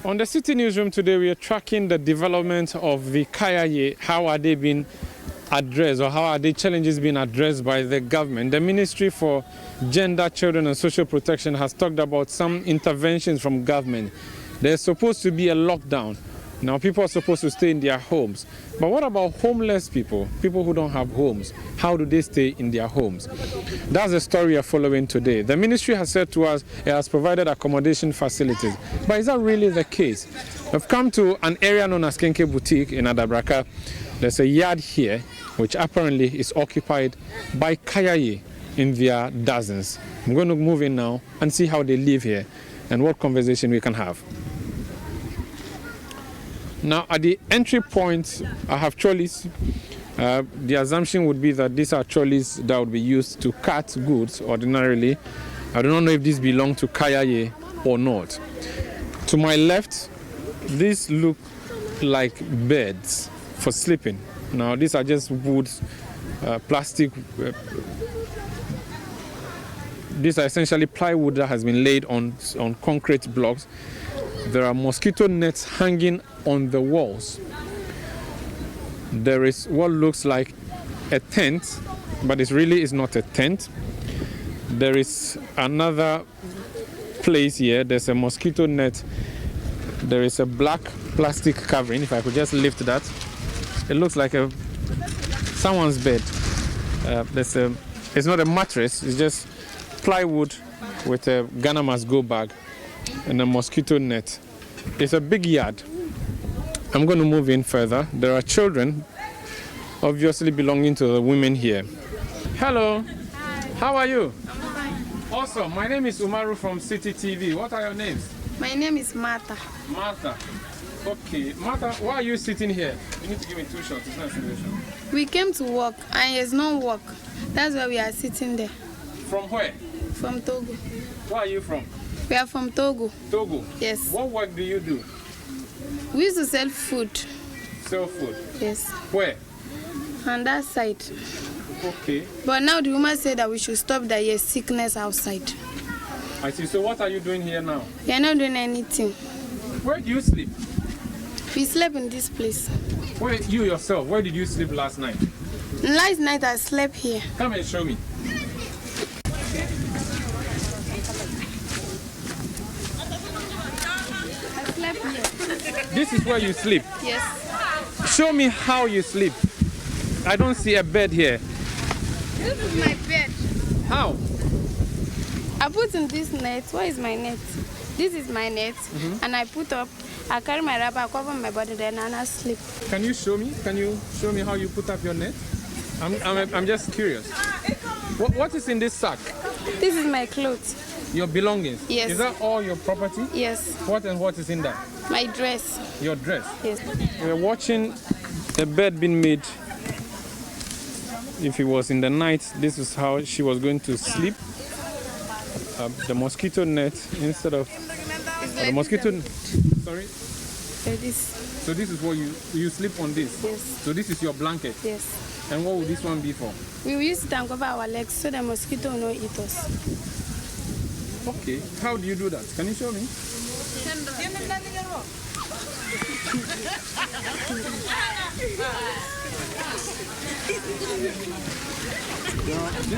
On the City Newsroom today, we are tracking the development of the Kayaye. How are they being addressed, or how are the challenges being addressed by the government? The Ministry for Gender, Children and Social Protection has talked about some interventions from government. There's supposed to be a lockdown. Now people are supposed to stay in their homes. But what about homeless people, people who don't have homes? How do they stay in their homes? That's the story we are following today. The ministry has said to us it has provided accommodation facilities. But is that really the case? We've come to an area known as Kenke Boutique in Adabraka. There's a yard here which apparently is occupied by Kayaye in their dozens. I'm going to move in now and see how they live here and what conversation we can have. Now, at the entry point, I have trolleys. The assumption would be that these are trolleys that would be used to cart goods ordinarily. I do not know if these belong to Kayaye or not. To my left, these look like beds for sleeping. Now, these are just wood, plastic. These are essentially plywood that has been laid on concrete blocks. There are mosquito nets hanging on the walls. There is what looks like a tent, but it really is not a tent. There is another place here. There's a mosquito net. There is a black plastic covering. If I could just lift that, it looks like someone's bed. It's not a mattress. It's just plywood with a Ghana must go bag and a mosquito net. It's a big yard. I'm going to move in further. There are children, obviously belonging to the women here. Hello. Hi. How are you? I'm fine. Awesome. My name is Umaru from City TV. What are your names? My name is Martha. Martha. Okay. Martha, why are you sitting here? You need to give me 2 shots. It's not a situation. We came to work and there's no work. That's why we are sitting there. From where? From Togo. Where are you from? We are from Togo. Togo? Yes. What work do you do? We used to sell food. Sell food? Yes. Where? On that side. Okay. But now the woman said that we should stop that there's sickness outside. I see. So what are you doing here now? We are not doing anything. Where do you sleep? We slept in this place. Where you yourself? Where did you sleep last night? Last night I slept here. Come and show me. I slept here. This is where you sleep? Yes. Show me how you sleep. I don't see a bed here. This is my bed. How? I put in this net. Where is my net? This is my net. And I put up, I carry my wrapper, I cover my body, then and I sleep. Can you show me? Can you show me how you put up your net? I'm just curious. What is in this sack? This is my clothes. Your belongings? Yes. Is that all your property? Yes. What and what is in that? My dress. Your dress? Yes. We're watching the bed being made. If it was in the night, this is how she was going to sleep. The mosquito net instead of the mosquito. Sorry. Like this. So this is what you sleep on this. Yes. So this is your blanket. Yes. And what would this one be for? We will use it and cover our legs so the mosquito will not eat us. Okay. How do you do that? Can you show me? This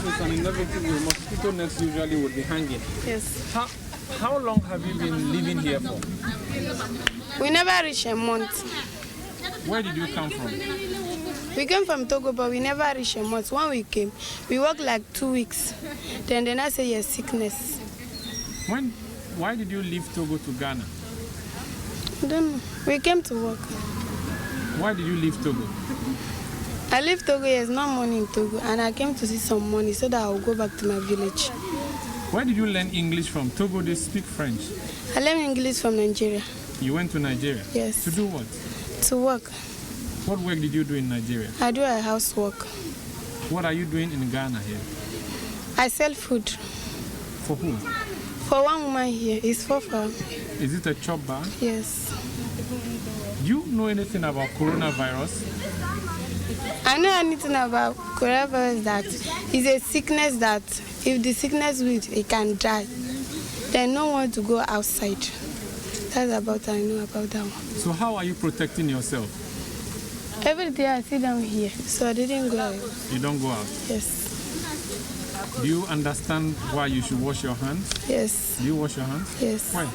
is an inevitable. Mosquito nets usually would be hanging. Yes. How long have you been living here for? We never reached a month. Where did you come from? We came from Togo, but we never reached a month. When we came, we worked like 2 weeks. Then I say yes, sickness. Why did you leave Togo to Ghana? I don't know. We came to work. Why did you leave Togo? I left Togo, there's no money in Togo, and I came to see some money so that I'll go back to my village. Where did you learn English from? Togo, they speak French. I learned English from Nigeria. You went to Nigeria? Yes. To do what? To work. What work did you do in Nigeria? I do a housework. What are you doing in Ghana here? I sell food. For who? For one woman here, it's for her. Is it a chop bar? Yes. Do you know anything about coronavirus? I know anything about coronavirus, that it's a sickness that if the sickness will, it can die. Then no one to go outside. That's about I know about that one. So how are you protecting yourself? Every day I sit down here, so I didn't go out. You don't go out? Yes. Do you understand why you should wash your hands? Yes. Do you wash your hands? Yes. Why?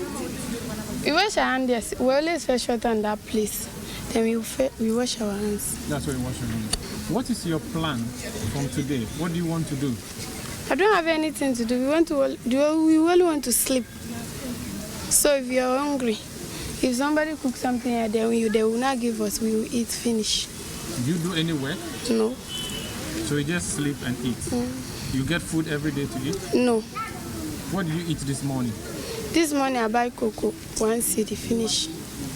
We wash our hands, yes. We always wash water in that place. Then we wash our hands. That's why you wash your hands. What is your plan from today? What do you want to do? I don't have anything to do. We only want to sleep. So if you're hungry, if somebody cooks something here, then they will not give us. We will eat, finish. Do you do any work? No. So you just sleep and eat? You get food every day to eat? No. What did you eat this morning? This morning I buy cocoa, 1 cedi, finish.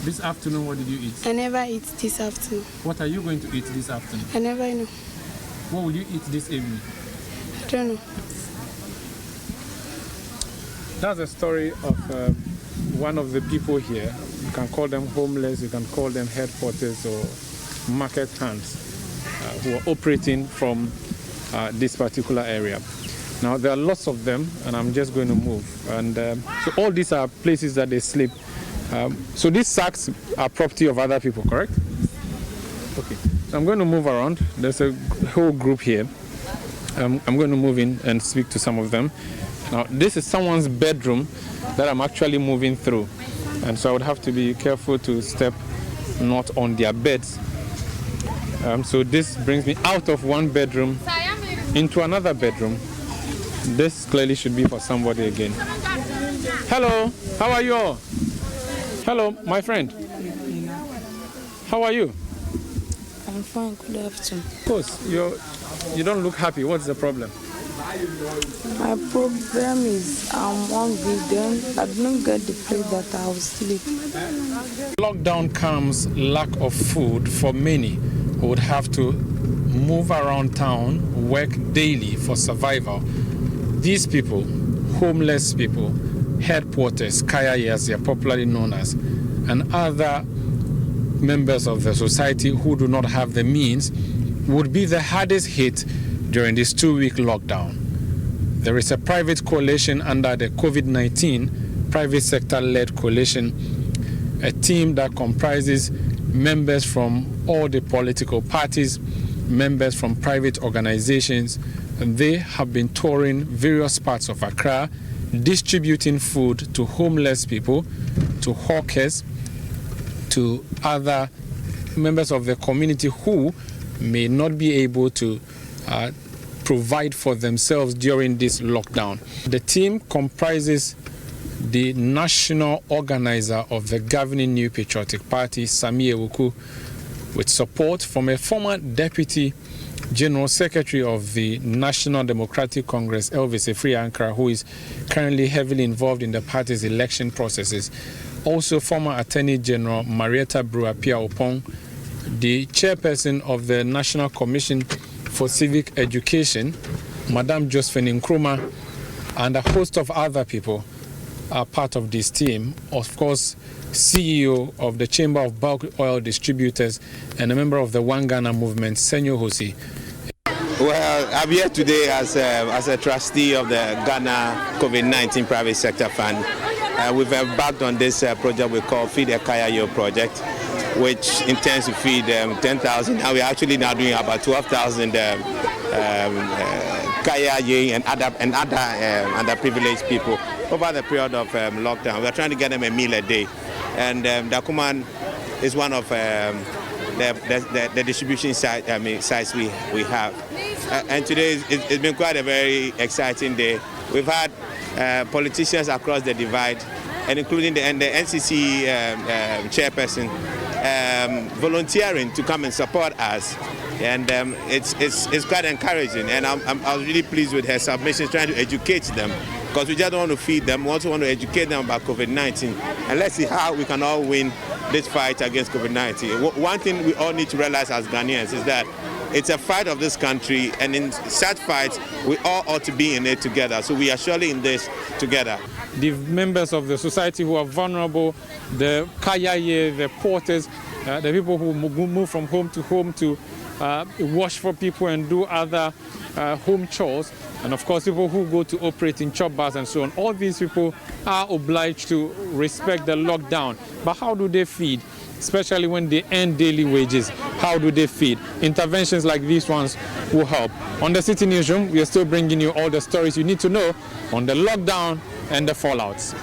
This afternoon, what did you eat? I never eat this afternoon. What are you going to eat this afternoon? I never know. What will you eat this evening? I don't know. That's a story of one of the people here. You can call them homeless, you can call them head porters or market hands who are operating from this particular area. Now there are lots of them, and I'm just going to move. And so all these are places that they sleep. So these sacks are property of other people, correct? Okay. So I'm going to move around. There's a whole group here. I'm going to move in and speak to some of them. Now this is someone's bedroom that I'm actually moving through, and so I would have to be careful to step not on their beds. So this brings me out of one bedroom into another bedroom. This clearly should be for somebody again. Hello, how are you all? Hello, my friend. How are you? I'm fine, good afternoon. Of course, you don't look happy. What's the problem? My problem is I'm hungry, then I don't get the place that I will sleep. Lockdown comes lack of food for many who would have to move around town, work daily for survival. These people, homeless people, head porters, Kayaye as they are popularly known as, and other members of the society who do not have the means, would be the hardest hit during this 2-week lockdown. There is a private coalition under the COVID-19 private sector-led coalition, a team that comprises members from all the political parties, members from private organizations, and they have been touring various parts of Accra, distributing food to homeless people, to hawkers, to other members of the community who may not be able to provide for themselves during this lockdown. The team comprises the national organizer of the governing New Patriotic Party, Sami Ewuku, with support from a former deputy general secretary of the National Democratic Congress, Elvis Afriankra, who is currently heavily involved in the party's election processes. Also, former Attorney General Marietta Brewer-Piaopong, the chairperson of the National Commission for Civic Education, Madam Josephine Nkrumah, and a host of other people are part of this team. Of course, CEO of the Chamber of Bulk Oil Distributors and a member of the One Ghana movement, Senyo Hosi. Well, I'm here today as a trustee of the Ghana COVID-19 Private Sector Fund. We've embarked on this project we call Feed a Kayaye project, which intends to feed 10,000. Now we're actually now doing about 12,000 Kayaye and other underprivileged people over the period of lockdown. We're trying to get them a meal a day. And Dakuman is one of the distribution sites we have. And today it's been quite a very exciting day. We've had politicians across the divide, and including the NCC chairperson, volunteering to come and support us. And it's quite encouraging. And I was really pleased with her submissions, trying to educate them, because we just don't want to feed them, we also want to educate them about COVID-19. And let's see how we can all win this fight against COVID-19. One thing we all need to realize as Ghanaians is that it's a fight of this country, and in such fights, we all ought to be in it together. So we are surely in this together. The members of the society who are vulnerable, the Kayaye, the porters, the people who move from home to wash for people and do other home chores, And of course, people who go to operate in chop bars and so on, all these people are obliged to respect the lockdown. But how do they feed? Especially when they earn daily wages, how do they feed? Interventions like these ones will help. On the City Newsroom, we are still bringing you all the stories you need to know on the lockdown and the fallouts.